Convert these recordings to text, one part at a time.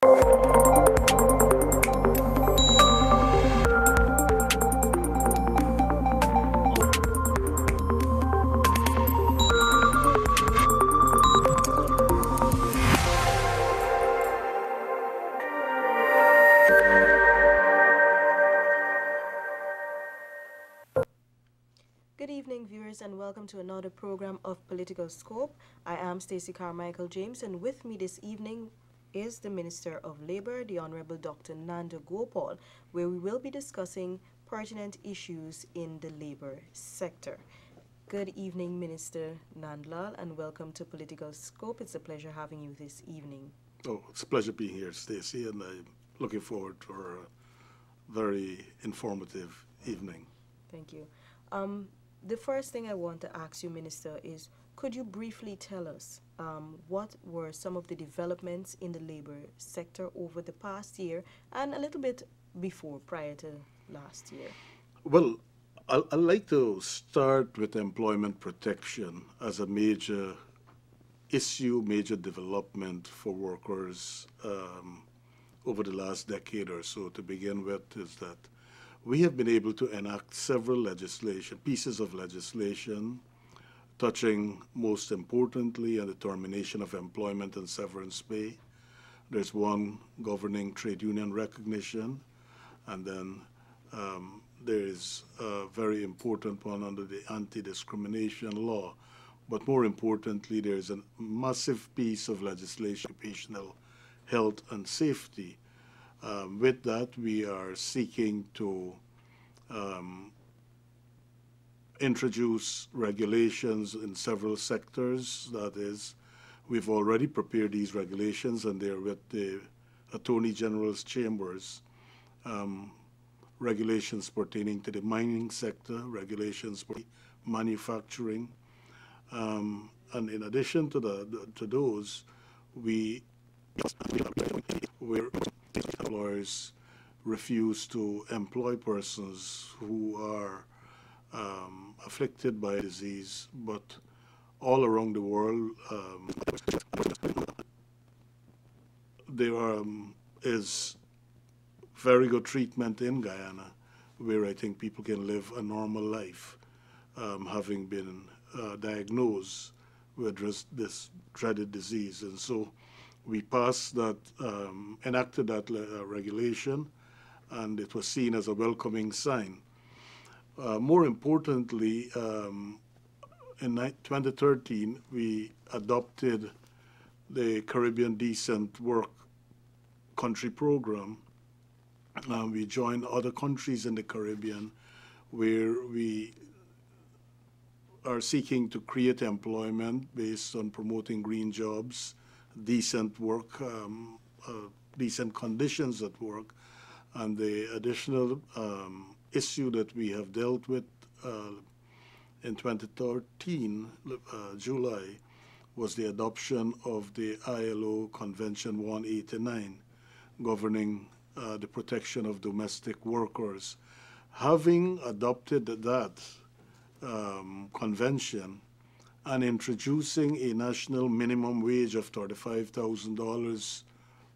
Good evening, viewers, and welcome to another program of Political Scope. I am Stacey Carmichael James, and with me this evening is the Minister of Labor, the Honorable Dr. Nanda Gopal, where we will be discussing pertinent issues in the labor sector. Good evening, Minister Nandlal, and welcome to Political Scope. It's a pleasure having you this evening. Oh, it's a pleasure being here, Stacey, and I'm looking forward to a very informative evening. Thank you. The first thing I want to ask you, Minister, is could you briefly tell us what were some of the developments in the labor sector over the past year and a little bit before, prior to last year? Well, I'd like to start with employment protection as a major issue, major development for workers over the last decade or so. To begin with, is that we have been able to enact several pieces of legislation touching most importantly on the termination of employment and severance pay. There's one governing trade union recognition, and then there is a very important one under the anti-discrimination law. But more importantly, there's a massive piece of legislation, occupational health and safety. With that, we are seeking to introduce regulations in several sectors. That is, we've already prepared these regulations, and they're with the Attorney General's chambers. Regulations pertaining to the mining sector, regulations for manufacturing, and in addition to those, where employers refuse to employ persons who are afflicted by disease, but all around the world there is very good treatment in Guyana, where I think people can live a normal life, having been diagnosed with this dreaded disease. And so we passed that, enacted that regulation, and it was seen as a welcoming sign. More importantly, in 2013, we adopted the Caribbean Decent Work Country Program. We joined other countries in the Caribbean where we are seeking to create employment based on promoting green jobs, decent work, decent conditions at work. And the additional issue that we have dealt with in 2013, July, was the adoption of the ILO Convention 189 governing the protection of domestic workers. Having adopted that convention and introducing a national minimum wage of $35,000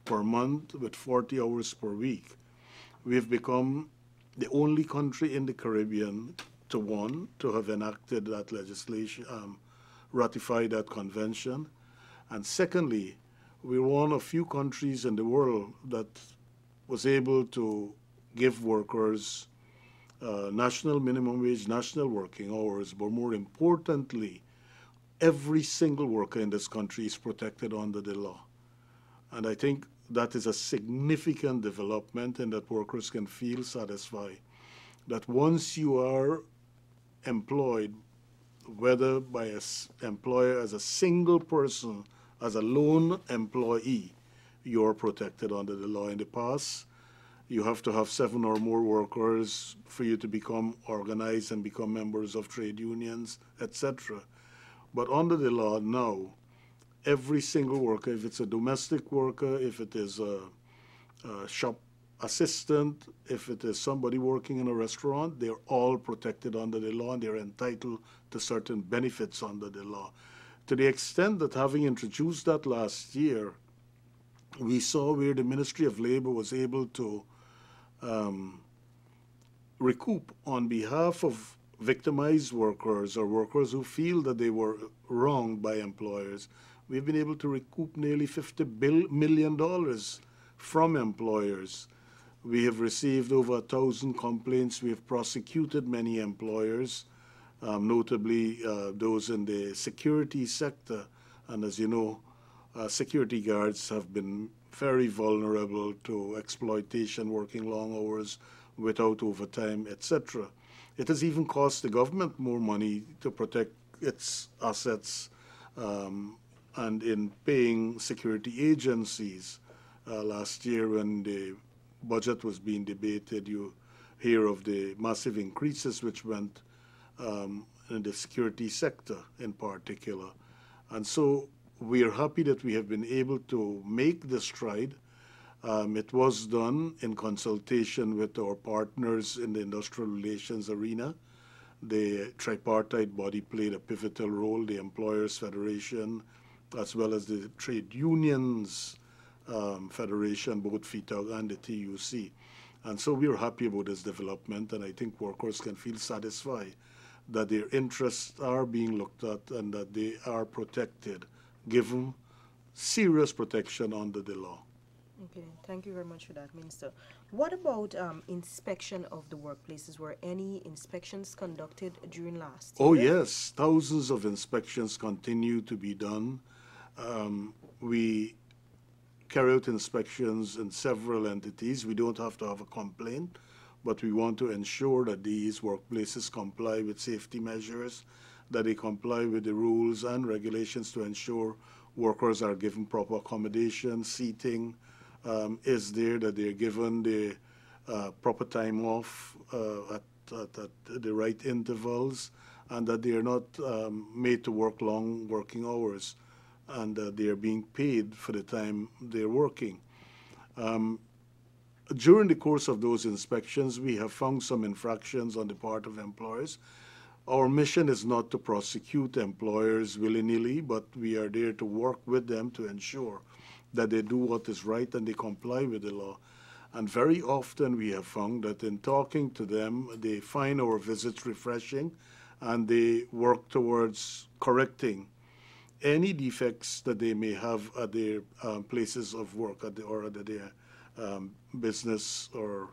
per month with 40 hours per week, we've become the only country in the Caribbean to have enacted that legislation, ratified that convention. And secondly, we're one of few countries in the world that was able to give workers national minimum wage, national working hours, but more importantly, every single worker in this country is protected under the law. And I think that is a significant development, and that workers can feel satisfied that once you are employed, whether by an employer as a single person, as a lone employee, you're protected under the law. In the past, you have to have 7 or more workers for you to become organized and become members of trade unions, etc. But under the law now, every single worker, if it's a domestic worker, if it is a shop assistant, if it is somebody working in a restaurant, they're all protected under the law, and they're entitled to certain benefits under the law. To the extent that, having introduced that last year, we saw where the Ministry of Labor was able to recoup on behalf of victimized workers or workers who feel that they were wronged by employers. We've been able to recoup nearly $50 million from employers. We have received over 1,000 complaints. We have prosecuted many employers, notably those in the security sector. And as you know, security guards have been very vulnerable to exploitation, working long hours without overtime, etc. It has even cost the government more money to protect its assets and in paying security agencies. Last year, when the budget was being debated, you hear of the massive increases which went in the security sector in particular. And so we are happy that we have been able to make this stride. It was done in consultation with our partners in the industrial relations arena. The tripartite body played a pivotal role, the Employers Federation, as well as the Trade Unions Federation, both FITAG and the TUC. And so we're happy about this development, and I think workers can feel satisfied that their interests are being looked at and that they are protected, given serious protection under the law. Okay, thank you very much for that, Minister. What about inspection of the workplaces? Were any inspections conducted during last year? Oh, yes. Thousands of inspections continue to be done. We carry out inspections in several entities. We don't have to have a complaint, but we want to ensure that these workplaces comply with safety measures, that they comply with the rules and regulations to ensure workers are given proper accommodation, seating is there, that they're given the proper time off at the right intervals, and that they are not made to work long working hours, and that they are being paid for the time they're working. During the course of those inspections, we have found some infractions on the part of employers. Our mission is not to prosecute employers willy-nilly, but we are there to work with them to ensure that they do what is right and they comply with the law. And very often we have found that in talking to them, they find our visits refreshing and they work towards correcting any defects that they may have at their places of work or at their business or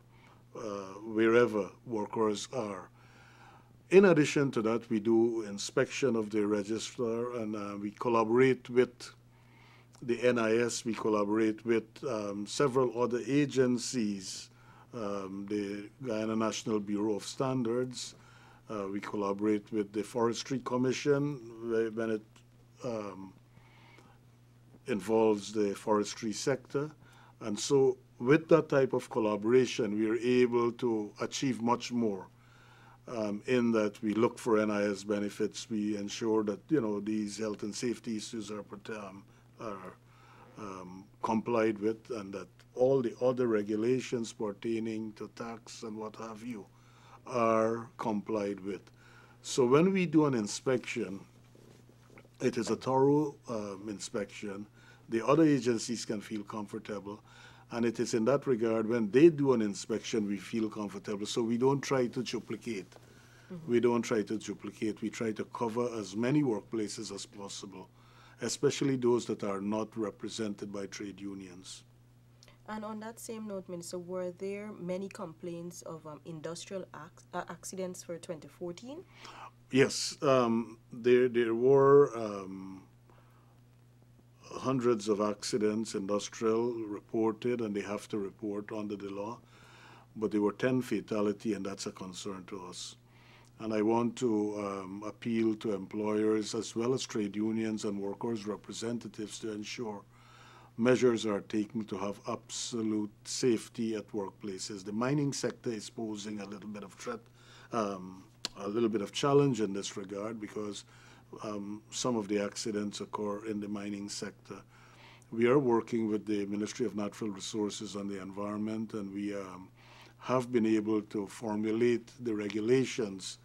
wherever workers are. In addition to that, we do inspection of the register, and we collaborate with the NIS, we collaborate with several other agencies, the Guyana National Bureau of Standards, we collaborate with the Forestry Commission when it involves the forestry sector. And so with that type of collaboration, we are able to achieve much more in that we look for NIS benefits, we ensure that, these health and safety issues are complied with, and that all the other regulations pertaining to tax and what have you are complied with. So when we do an inspection, it is a thorough inspection. The other agencies can feel comfortable, and it is in that regard when they do an inspection we feel comfortable. So we don't try to duplicate. We don't try to duplicate. We try to cover as many workplaces as possible, especially those that are not represented by trade unions. And on that same note, Minister, were there many complaints of industrial accidents for 2014? Yes, there were hundreds of accidents, industrial, reported, and they have to report under the law. But there were 10 fatalities, and that's a concern to us. And I want to appeal to employers as well as trade unions and workers' representatives to ensure measures are taken to have absolute safety at workplaces. The mining sector is posing a little bit of threat, a little bit of challenge in this regard because some of the accidents occur in the mining sector. We are working with the Ministry of Natural Resources and the Environment, and we have been able to formulate the regulations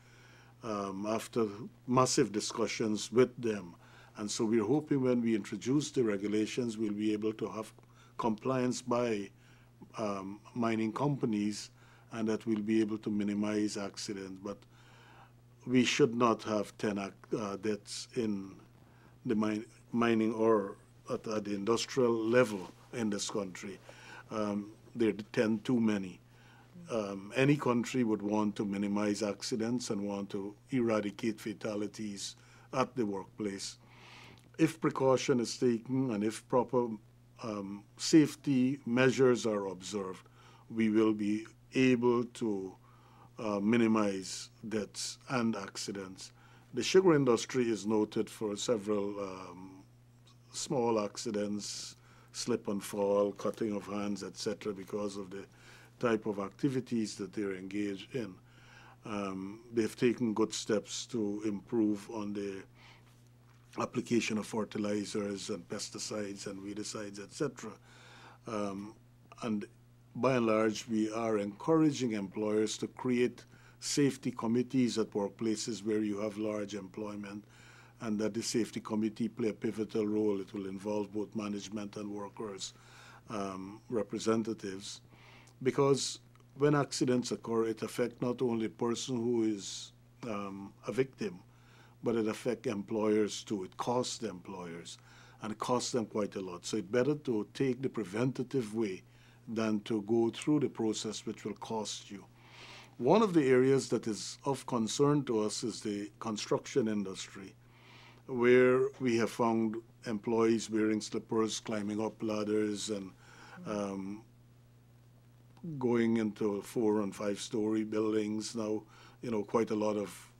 after massive discussions with them. And so we're hoping when we introduce the regulations, we'll be able to have compliance by mining companies, and that we'll be able to minimize accidents. But we should not have 10 deaths in the mining or at the industrial level in this country. There are 10 too many. Any country would want to minimize accidents and want to eradicate fatalities at the workplace. If precaution is taken and if proper safety measures are observed, we will be able to minimize deaths and accidents. The sugar industry is noted for several small accidents, slip and fall, cutting of hands, etc., because of the type of activities that they're engaged in. They've taken good steps to improve on the application of fertilizers and pesticides and weedicides, etc. And by and large, we are encouraging employers to create safety committees at workplaces where you have large employment, and that the safety committee play a pivotal role. It will involve both management and workers' representatives, because when accidents occur, it affects not only the person who is a victim, but it affects employers too. It costs the employers, and it costs them quite a lot. So it's better to take the preventative way than to go through the process which will cost you. One of the areas that is of concern to us is the construction industry, where we have found employees wearing slippers, climbing up ladders, and going into 4- and 5-story buildings. Now, quite a lot of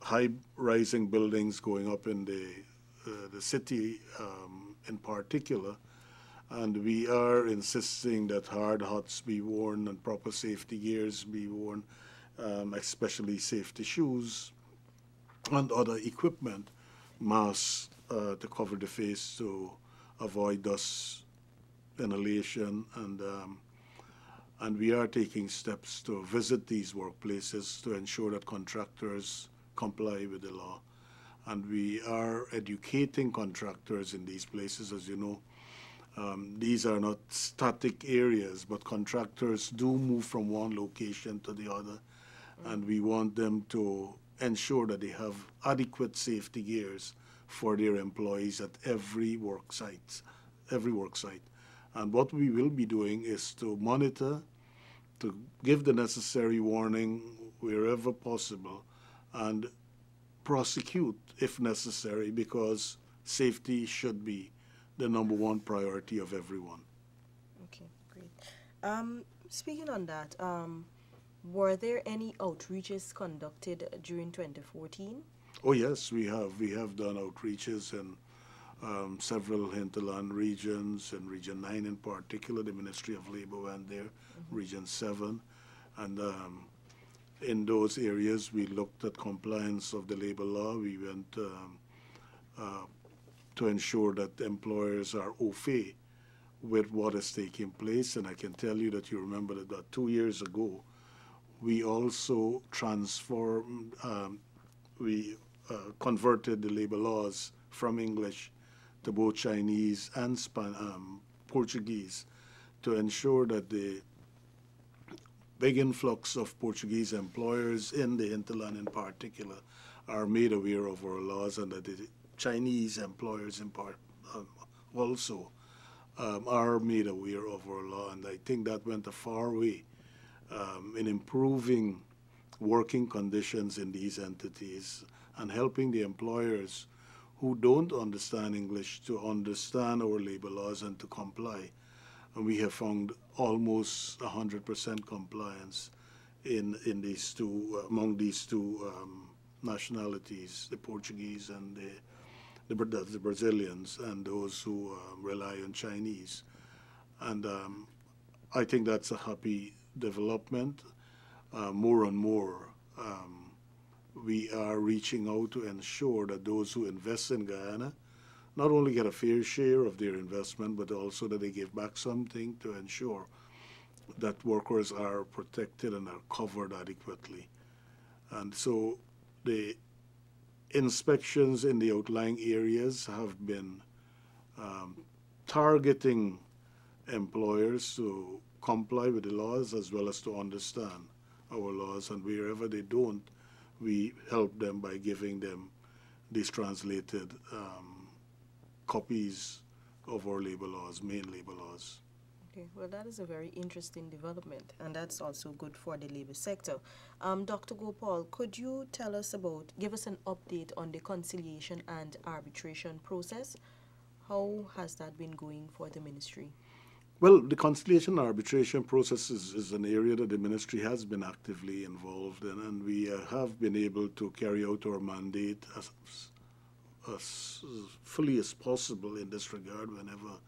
high-rising buildings going up in the city in particular. And we are insisting that hard hats be worn and proper safety gears be worn, especially safety shoes and other equipment, masks to cover the face to avoid dust inhalation, and we are taking steps to visit these workplaces to ensure that contractors comply with the law. And we are educating contractors in these places. As you know, these are not static areas, but contractors do move from one location to the other, and we want them to ensure that they have adequate safety gears for their employees at every work site. And what we will be doing is to monitor, to give the necessary warning wherever possible, and prosecute if necessary, because safety should be the number one priority of everyone. Okay, great. Speaking on that, were there any outreaches conducted during 2014? Oh yes, we have. We have done outreaches in several hinterland regions, in Region 9 in particular. The Ministry of Labor went there, Region 7, and in those areas we looked at compliance of the labor law. We went to ensure that employers are au fait with what is taking place. And I can tell you that you remember that 2 years ago, we also transformed, we converted the labor laws from English to both Chinese and Portuguese, to ensure that the big influx of Portuguese employers in the hinterland in particular are made aware of our laws, and that the Chinese employers in part also are made aware of our law. And I think that went a far way in improving working conditions in these entities and helping the employers who don't understand English to understand our labor laws and to comply. And we have found almost 100% compliance in these two, among these two nationalities, the Portuguese and the Brazilians, and those who rely on Chinese. And I think that's a happy development. More and more, we are reaching out to ensure that those who invest in Guyana not only get a fair share of their investment, but also that they give back something to ensure that workers are protected and are covered adequately. And so the inspections in the outlying areas have been targeting employers to comply with the laws as well as to understand our laws, and wherever they don't, we help them by giving them these translated copies of our labor laws, main labor laws. Okay, well, that is a very interesting development, and that's also good for the labor sector. Dr. Gopal, could you give us an update on the conciliation and arbitration process? How has that been going for the ministry? Well, the conciliation and arbitration process is an area that the ministry has been actively involved in, and we have been able to carry out our mandate as fully as possible in this regard. Whenever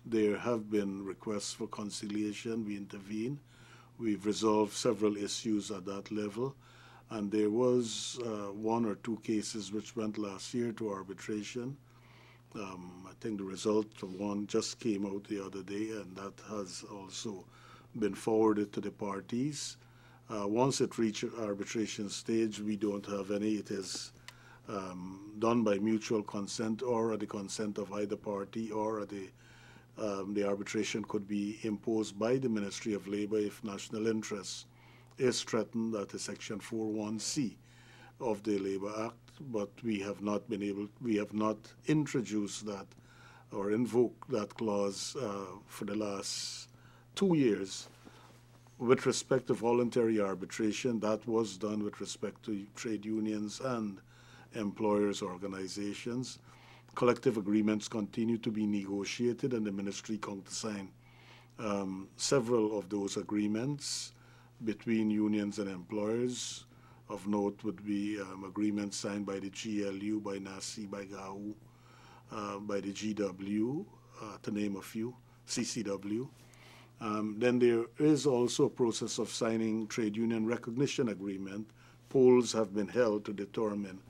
there have been requests for conciliation, we intervene. We've resolved several issues at that level, and there was one or two cases which went last year to arbitration. I think the result of one just came out the other day, and that has also been forwarded to the parties. Once it reaches arbitration stage, we don't have any. It is done by mutual consent or at the consent of either party, or at the arbitration could be imposed by the Ministry of Labor if national interest is threatened. That is Section 41C of the Labor Act. But we have not introduced that or invoked that clause for the last 2 years. With respect to voluntary arbitration, that was done with respect to trade unions and employers' organizations. Collective agreements continue to be negotiated, and the ministry countersigned several of those agreements between unions and employers. Of note would be agreements signed by the GLU, by NASI, by GAU, by the GW, to name a few, CCW. Then there is also a process of signing trade union recognition agreement. Polls have been held to determine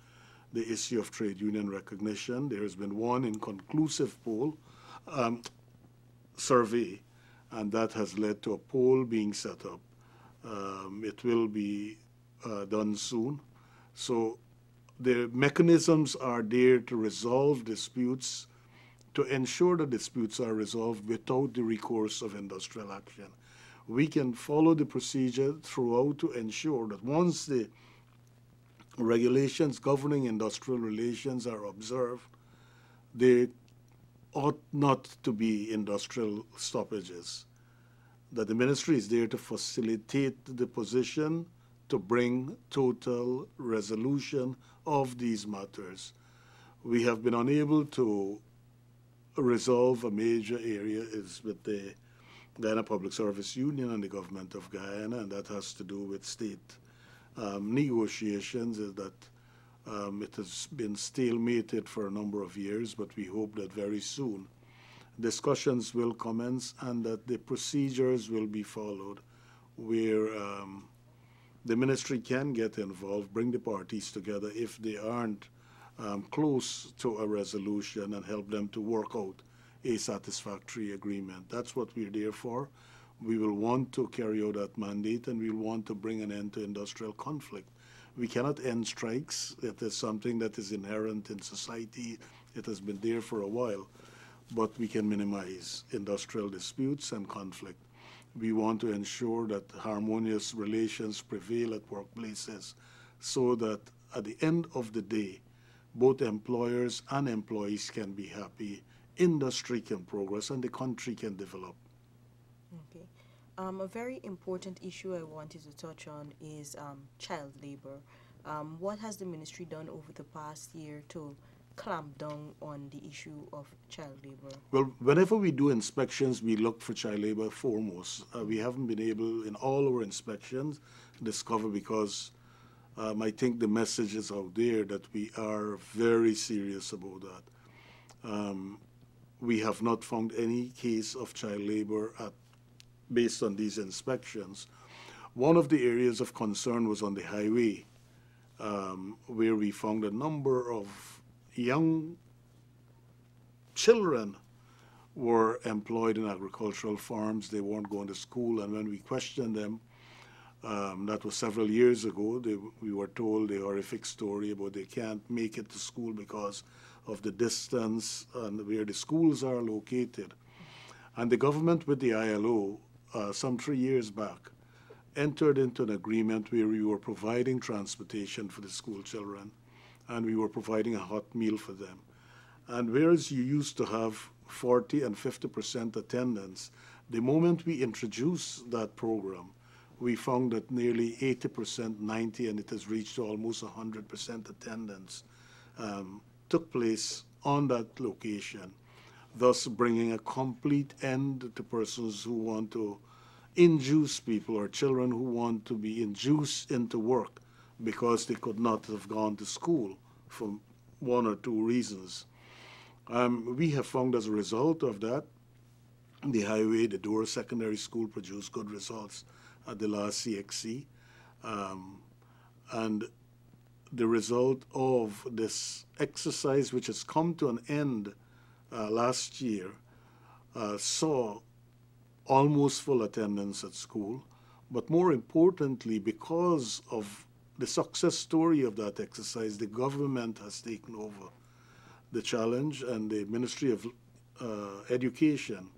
the issue of trade union recognition. There has been one inconclusive poll survey, and that has led to a poll being set up. It will be done soon. So the mechanisms are there to resolve disputes, to ensure that disputes are resolved without the recourse of industrial action. We can follow the procedure throughout to ensure that once the regulations governing industrial relations are observed, there ought not to be industrial stoppages. That the ministry is there to facilitate the position to bring total resolution of these matters. We have been unable to resolve a major area is with the Guyana Public Service Union and the government of Guyana, and that has to do with state negotiations. That it has been stalemated for a number of years, but we hope that very soon discussions will commence and that the procedures will be followed where the ministry can get involved, bring the parties together if they aren't close to a resolution, and help them to work out a satisfactory agreement. That's what we're there for. We will want to carry out that mandate, and we'll want to bring an end to industrial conflict. We cannot end strikes. It is something that is inherent in society. It has been there for a while, but we can minimize industrial disputes and conflict. We want to ensure that harmonious relations prevail at workplaces so that at the end of the day, both employers and employees can be happy, industry can progress, and the country can develop. Okay. A very important issue I wanted to touch on is child labor. What has the ministry done over the past year to clamp down on the issue of child labor? Well, whenever we do inspections, we look for child labor foremost. We haven't been able, in all our inspections, discover, because I think the message is out there that we are very serious about that. We have not found any case of child labor based on these inspections. One of the areas of concern was on the highway, where we found a number of young children were employed in agricultural farms. They weren't going to school, and when we questioned them, That was several years ago. We were told the horrific story about they can't make it to school because of the distance and where the schools are located. And the government with the ILO, some 3 years back, entered into an agreement where we were providing transportation for the school children and we were providing a hot meal for them. And whereas you used to have 40 and 50% attendance, the moment we introduced that program, we found that nearly 80%, 90, and it has reached almost 100% attendance took place on that location, thus bringing a complete end to persons who want to induce people or children who want to be induced into work because they could not have gone to school for one or two reasons. We have found as a result of that, the highway, the Dora Secondary School produced good results at the last CXC. And the result of this exercise, which has come to an end last year, saw almost full attendance at school. But more importantly, because of the success story of that exercise, the government has taken over the challenge, and the Ministry of Education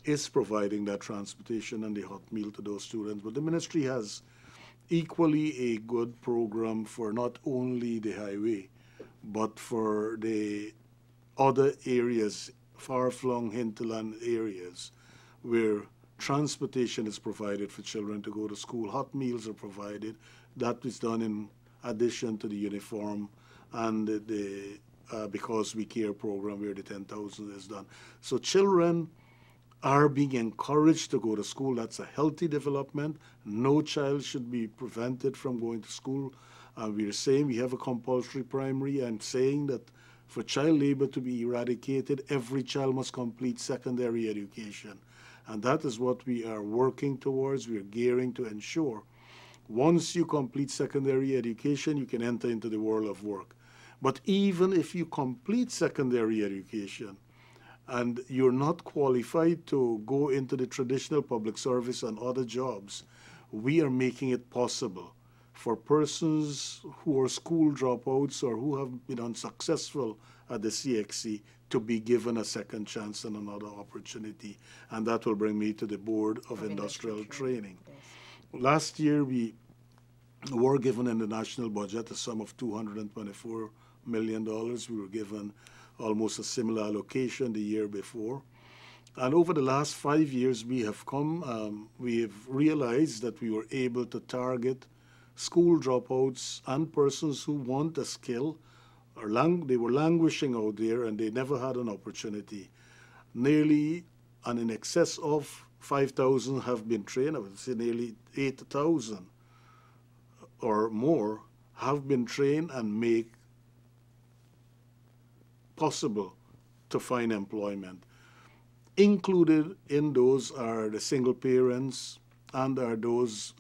is providing that transportation and the hot meal to those students. But the ministry has equally a good program for not only the highway, but for the other areas, far-flung hinterland areas, where transportation is provided for children to go to school. Hot meals are provided. That is done in addition to the uniform and the Because We Care program where the 10,000 is done. So children are being encouraged to go to school. That's a healthy development. No child should be prevented from going to school. We are saying we have a compulsory primary and saying that for child labor to be eradicated, every child must complete secondary education. And that is what we are working towards. We are gearing to ensure once you complete secondary education, you can enter into the world of work. But even if you complete secondary education and you're not qualified to go into the traditional public service and other jobs, we are making it possible for persons who are school dropouts or who have been unsuccessful at the CXC to be given a second chance and another opportunity. And that will bring me to the Board of Industrial Training. Yes. Last year, we were given in the national budget a sum of $224 million. We were given almost a similar allocation the year before. And over the last 5 years, we have realized that we were able to target school dropouts and persons who want a skill, or they were languishing out there and they never had an opportunity. Nearly and in excess of 5,000 have been trained. I would say nearly 8,000 or more have been trained and make possible to find employment. Included in those are the single parents and are those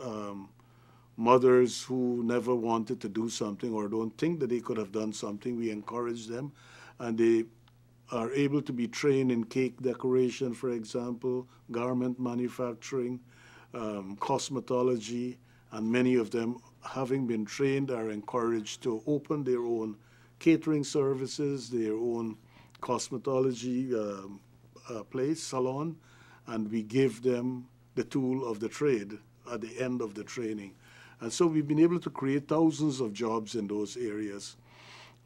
mothers who never wanted to do something or don't think that they could have done something. We encourage them, and they are able to be trained in cake decoration, for example, garment manufacturing, cosmetology, and many of them, having been trained, are encouraged to open their own catering services, their own cosmetology place, salon, and we give them the tool of the trade at the end of the training. And so we've been able to create thousands of jobs in those areas.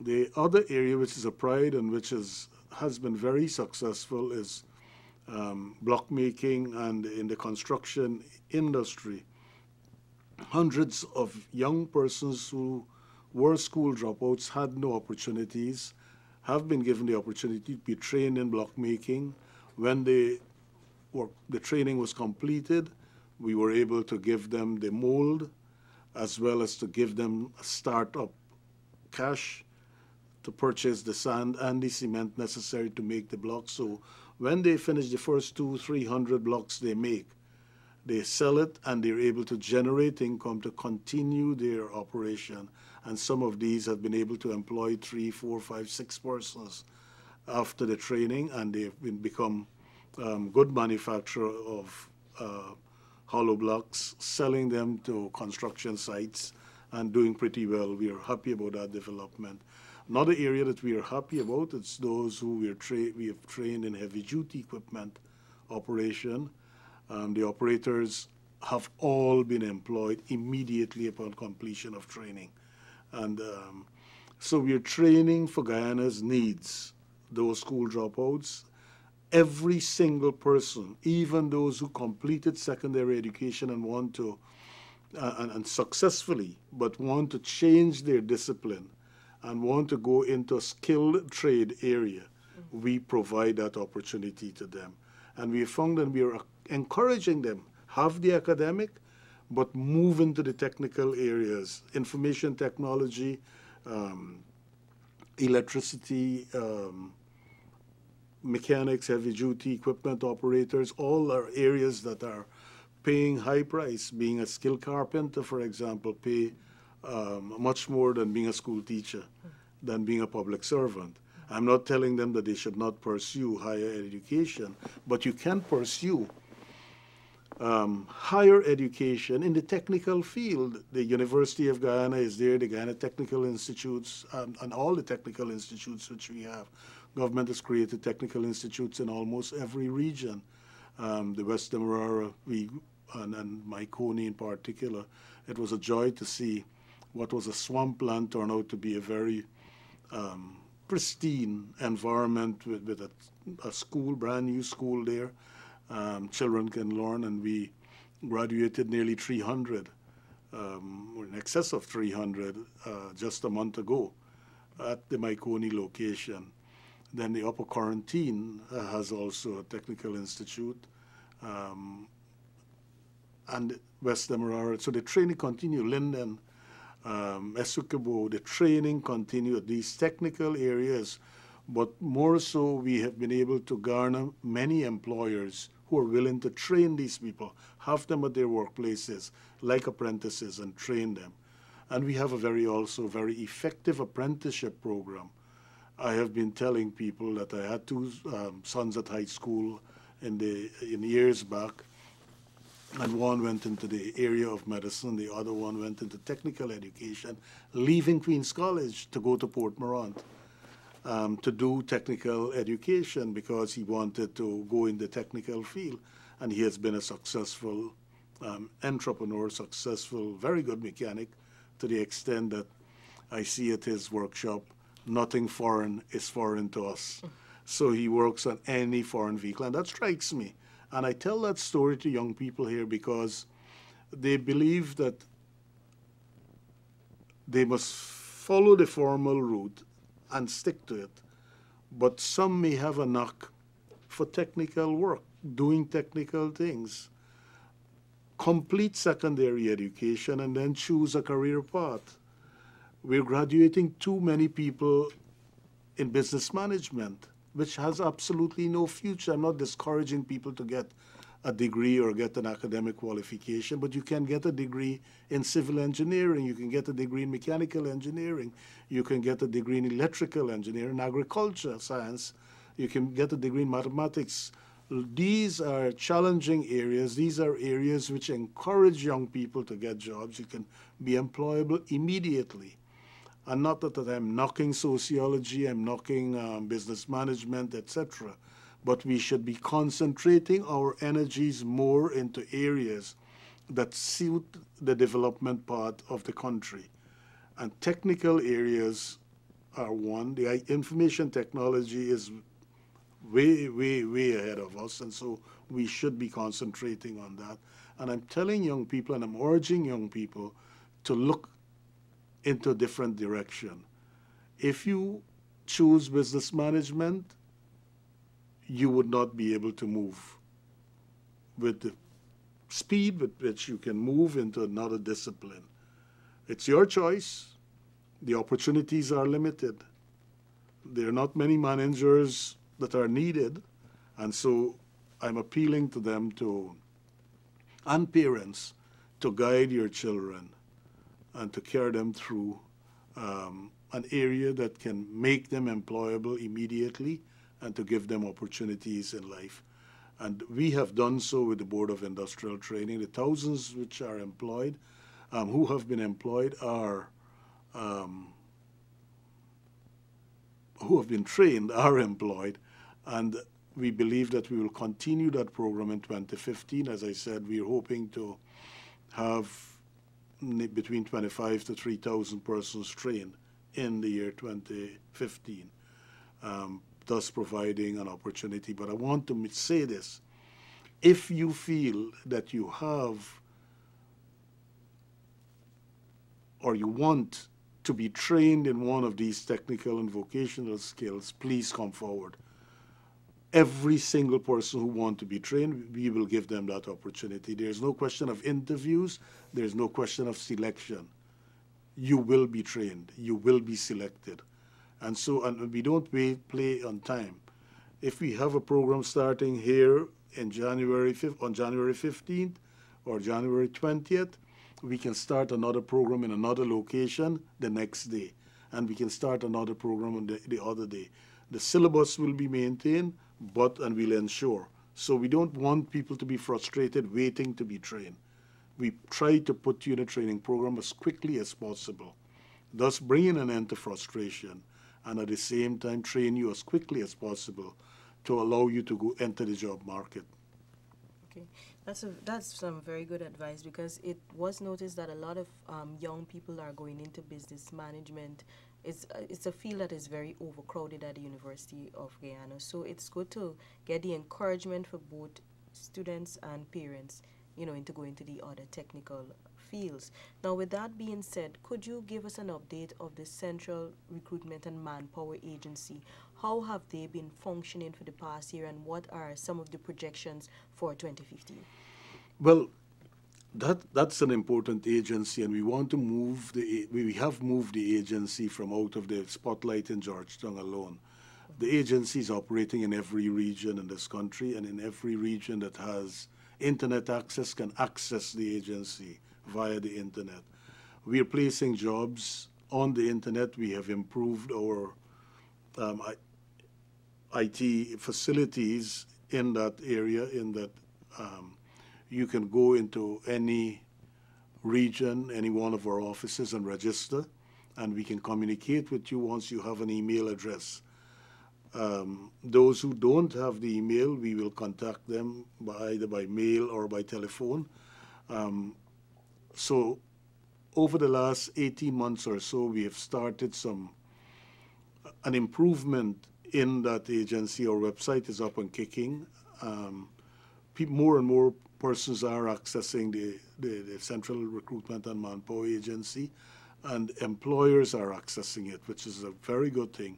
The other area which is a pride and which has been very successful is block making and in the construction industry. Hundreds of young persons who were school dropouts had no opportunities, have been given the opportunity to be trained in block making. When the training was completed, we were able to give them the mold as well as to give them a startup cash to purchase the sand and the cement necessary to make the blocks. So when they finish the first 200-300 blocks they make, they sell it and they're able to generate income to continue their operation. And some of these have been able to employ 3, 4, 5, 6 persons after the training, and they've become good manufacturer of hollow blocks, selling them to construction sites, and doing pretty well. We are happy about that development. Another area that we are happy about is those who we have trained in heavy-duty equipment operation. The operators have all been employed immediately upon completion of training. And so we are training for Guyana's needs, those school dropouts. Every single person, even those who completed secondary education and want to, and successfully, but want to change their discipline and want to go into a skilled trade area, we provide that opportunity to them. And we found that we are encouraging them, have the academic, but move into the technical areas, information technology, electricity, mechanics, heavy-duty equipment operators, all are areas that are paying high price. Being a skilled carpenter, for example, pay much more than being a school teacher, than being a public servant. I'm not telling them that they should not pursue higher education, but you can pursue higher education in the technical field. The University of Guyana is there, the Guyana Technical Institutes, and all the technical institutes which we have. Government has created technical institutes in almost every region. The West Demerara, and Maikoni in particular, it was a joy to see what was a swampland turn out to be a very pristine environment with a school, brand new school there. Children can learn, and we graduated nearly 300, or in excess of 300, just a month ago at the Maikoni location. Then the Upper Quarantine has also a technical institute, and West Demerara. So the training continue. Linden, Essequibo, the training continue at these technical areas, but more so we have been able to garner many employers who are willing to train these people, have them at their workplaces like apprentices and train them. And we have a very effective apprenticeship program. I have been telling people that I had two sons at high school in years back, and one went into the area of medicine, the other one went into technical education, leaving Queen's College to go to Port Morant to do technical education because he wanted to go in the technical field. And he has been a successful entrepreneur, successful, very good mechanic, to the extent that I see at his workshop, nothing foreign is foreign to us. So he works on any foreign vehicle, and that strikes me. And I tell that story to young people here because they believe that they must follow the formal route and stick to it. But some may have a knack for technical work, doing technical things. Complete secondary education and then choose a career path. We're graduating too many people in business management, which has absolutely no future. I'm not discouraging people to get a degree or get an academic qualification, but you can get a degree in civil engineering, you can get a degree in mechanical engineering, you can get a degree in electrical engineering, agriculture science, you can get a degree in mathematics. These are challenging areas. These are areas which encourage young people to get jobs. You can be employable immediately. And not that I'm knocking sociology, I'm knocking business management, etc. But we should be concentrating our energies more into areas that suit the development part of the country. And technical areas are one. The information technology is way, way, way ahead of us, and so we should be concentrating on that. And I'm telling young people, and I'm urging young people to look into a different direction. If you choose business management, you would not be able to move with the speed with which you can move into another discipline. It's your choice. The opportunities are limited. There are not many managers that are needed, and so I'm appealing to them and parents to guide your children and to carry them through an area that can make them employable immediately and to give them opportunities in life. And we have done so with the Board of Industrial Training. The thousands which are employed, who have been employed are, who have been trained are employed. And we believe that we will continue that program in 2015. As I said, we are hoping to have between 25 to 3,000 persons trained in the year 2015, thus providing an opportunity. But I want to say this. If you feel that you have or you want to be trained in one of these technical and vocational skills, please come forward. Every single person who wants to be trained, we will give them that opportunity. There's no question of interviews. There's no question of selection. You will be trained. You will be selected. And so, and we don't play on time. If we have a program starting here in on January 15th or January 20th, we can start another program in another location the next day. And we can start another program on the other day. The syllabus will be maintained, and we'll ensure. So we don't want people to be frustrated waiting to be trained. We try to put you in a training program as quickly as possible, thus bringing an end to frustration, and at the same time train you as quickly as possible to allow you to go enter the job market. Okay, that's some very good advice, because it was noticed that a lot of young people are going into business management. It's a field that is very overcrowded at the University of Guyana, so it's good to get the encouragement for both students and parents, into going to the other technical fields. Now, with that being said, could you give us an update of the Central Recruitment and Manpower Agency? How have they been functioning for the past year, and what are some of the projections for 2015? Well, that's an important agency, and we want to move we have moved the agency from out of the spotlight in Georgetown alone. The agency is operating in every region in this country, and in every region that has internet access can access the agency via the internet. We are placing jobs on the internet. We have improved our IT facilities in that area, in that you can go into any region, any one of our offices, and register, and we can communicate with you once you have an email address. Those who don't have the email, we will contact them either by mail or by telephone. So over the last 18 months or so, we have started an improvement in that agency. Our website is up and kicking. More and more persons are accessing the Central Recruitment and Manpower Agency, and employers are accessing it, which is a very good thing.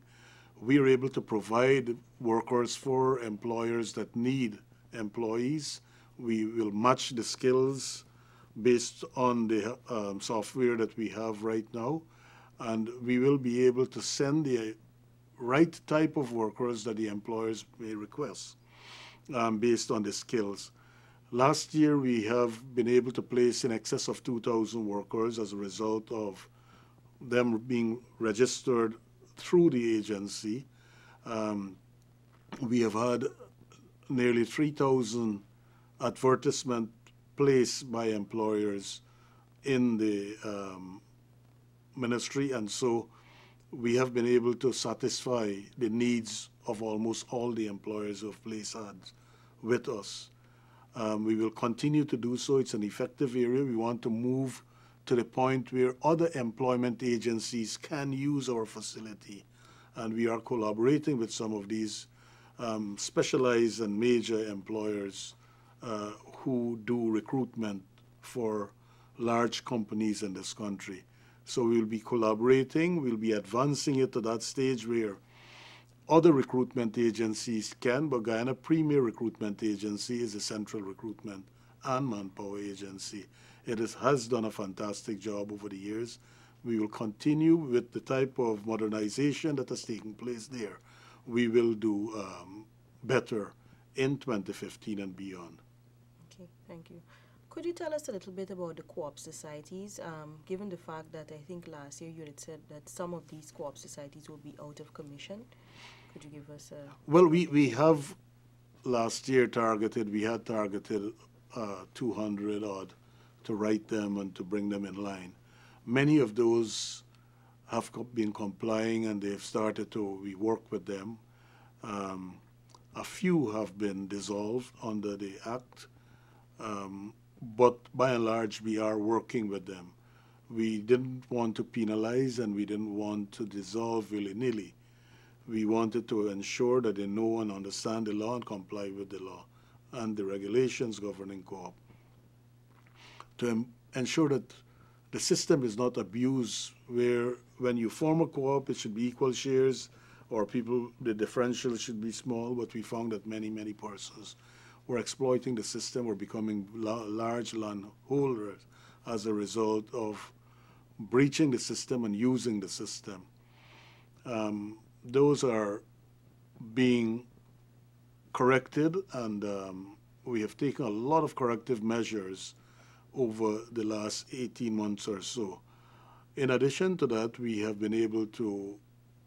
We are able to provide workers for employers that need employees. We will match the skills based on the software that we have right now, and we will be able to send the right type of workers that the employers may request based on the skills. Last year, we have been able to place in excess of 2,000 workers as a result of them being registered through the agency. We have had nearly 3,000 advertisements placed by employers in the ministry, and so we have been able to satisfy the needs of almost all the employers who have placed ads with us. We will continue to do so. It's an effective area. We want to move to the point where other employment agencies can use our facility, and we are collaborating with some of these specialized and major employers who do recruitment for large companies in this country. So we'll be collaborating, we'll be advancing it to that stage where other recruitment agencies can, but Guyana Premier Recruitment Agency is a Central Recruitment and Manpower Agency. It has done a fantastic job over the years. We will continue with the type of modernization that has taken place there. We will do better in 2015 and beyond. Okay, thank you. Could you tell us a little bit about the co-op societies, given the fact that I think last year you had said that some of these co-op societies will be out of commission? Could you give us a... Well, we have last year we had targeted 200 odd to write them and to bring them in line. Many of those have been complying and they've started to, we work with them. A few have been dissolved under the Act, but by and large we are working with them. We didn't want to penalize and we didn't want to dissolve willy-nilly. We wanted to ensure that they know and understand the law and comply with the law and the regulations governing co-op, to ensure that the system is not abused, where when you form a co-op, it should be equal shares, or the differential should be small, but we found that many persons were exploiting the system or becoming large landholders as a result of breaching the system and using the system. Those are being corrected, and we have taken a lot of corrective measures over the last 18 months or so. In addition to that, we have been able to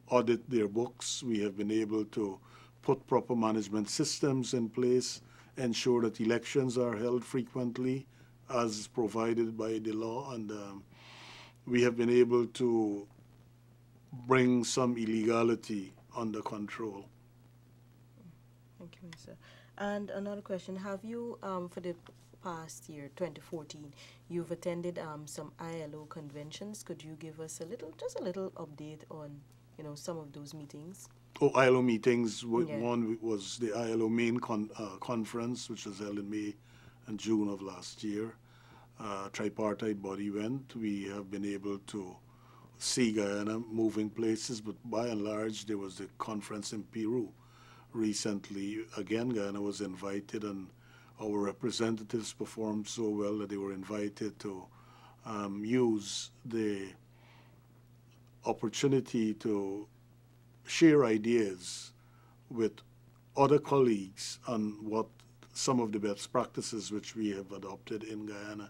audit their books. We have been able to put proper management systems in place, ensure that elections are held frequently as provided by the law, and we have been able to bring some illegality under control. Thank you, Minister. And another question, have you, for the past year, 2014, you've attended some ILO conventions. Could you give us just a little update on, some of those meetings? Oh, ILO meetings. One was the ILO main conference, which was held in May and June of last year. Tripartite body went. We have been able to see Guyana moving places, but by and large, there was the conference in Peru recently. Again, Guyana was invited, and our representatives performed so well that they were invited to use the opportunity to share ideas with other colleagues on what some of the best practices which we have adopted in Guyana.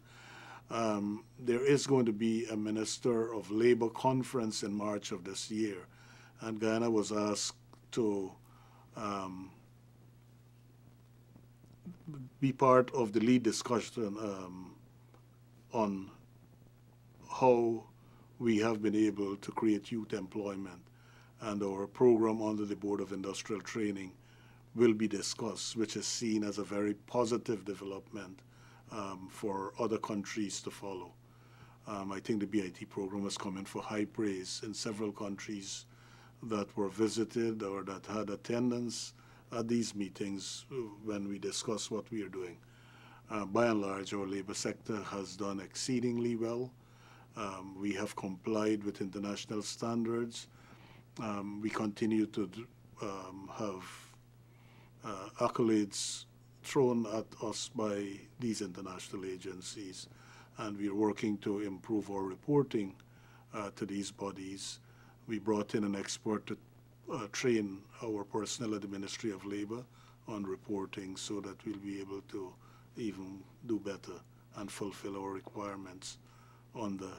There is going to be a Minister of Labor conference in March of this year, and Guyana was asked to be part of the lead discussion on how we have been able to create youth employment, and our program under the Board of Industrial Training will be discussed, which is seen as a very positive development for other countries to follow. I think the BIT program has come in for high praise in several countries that were visited or that had attendance at these meetings when we discuss what we are doing. By and large, our labor sector has done exceedingly well. We have complied with international standards. We continue to have accolades thrown at us by these international agencies, and we are working to improve our reporting to these bodies. We brought in an expert to train our personnel at the Ministry of Labor on reporting so that we'll be able to even do better and fulfill our requirements on the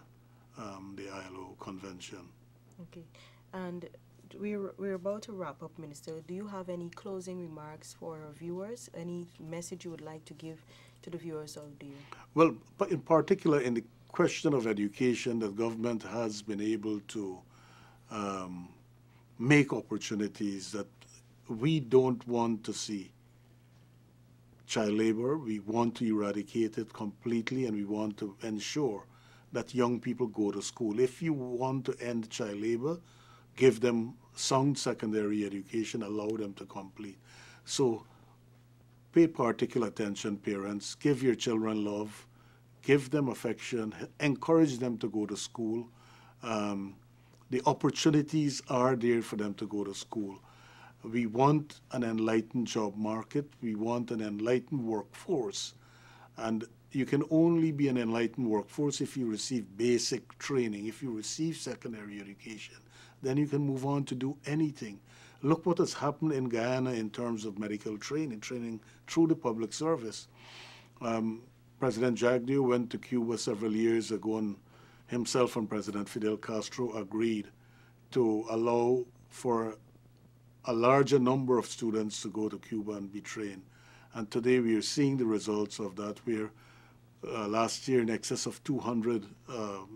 ILO convention. Okay, and we're about to wrap up, Minister. Do you have any closing remarks for our viewers? Any message you would like to give to the viewers out there? Well, but in particular, in the question of education, the government has been able to make opportunities that we don't want to see. Child labor, we want to eradicate it completely, and we want to ensure that young people go to school. If you want to end child labor, give them sound secondary education, allow them to complete. So pay particular attention, parents. Give your children love, give them affection, encourage them to go to school. The opportunities are there for them to go to school. We want an enlightened job market. We want an enlightened workforce. And you can only be an enlightened workforce if you receive basic training. If you receive secondary education, then you can move on to do anything. Look what has happened in Guyana in terms of medical training through the public service. President Jagdeo went to Cuba several years ago, and himself and President Fidel Castro agreed to allow for a larger number of students to go to Cuba and be trained. And today we are seeing the results of that, where last year in excess of 200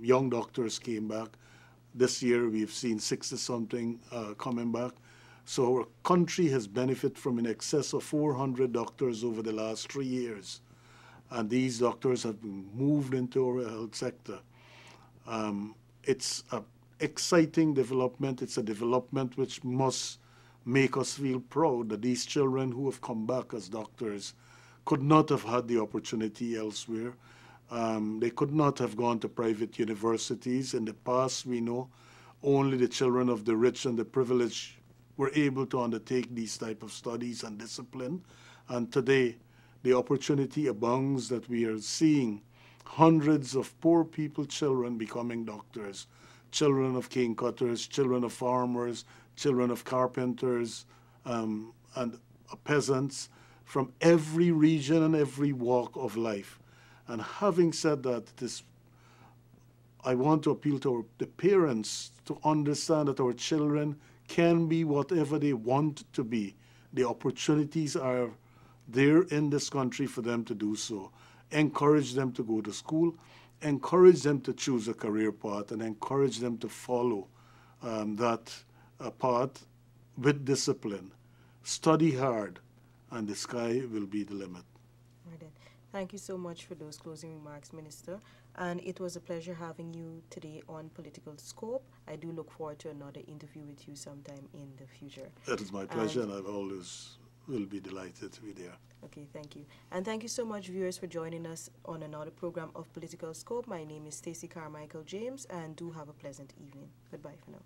young doctors came back. This year we've seen 60-something coming back. So our country has benefited from in excess of 400 doctors over the last 3 years. And these doctors have been moved into our health sector. It's an exciting development. It's a development which must make us feel proud that these children who have come back as doctors could not have had the opportunity elsewhere. They could not have gone to private universities. In the past, we know only the children of the rich and the privileged were able to undertake these type of studies and discipline. And today, the opportunity abounds that we are seeing hundreds of poor people, children becoming doctors, children of cane cutters, children of farmers, children of carpenters, and peasants from every region and every walk of life. And having said that, I want to appeal to the parents to understand that our children can be whatever they want to be. The opportunities are there in this country for them to do so. Encourage them to go to school, encourage them to choose a career path, and encourage them to follow that path with discipline. Study hard, and the sky will be the limit. Right then. Thank you so much for those closing remarks, Minister. And it was a pleasure having you today on Political Scope. I do look forward to another interview with you sometime in the future. It is my pleasure, and I always will be delighted to be there. Okay, thank you. And thank you so much, viewers, for joining us on another program of Political Scope. My name is Stacey Carmichael James, and do have a pleasant evening. Goodbye for now.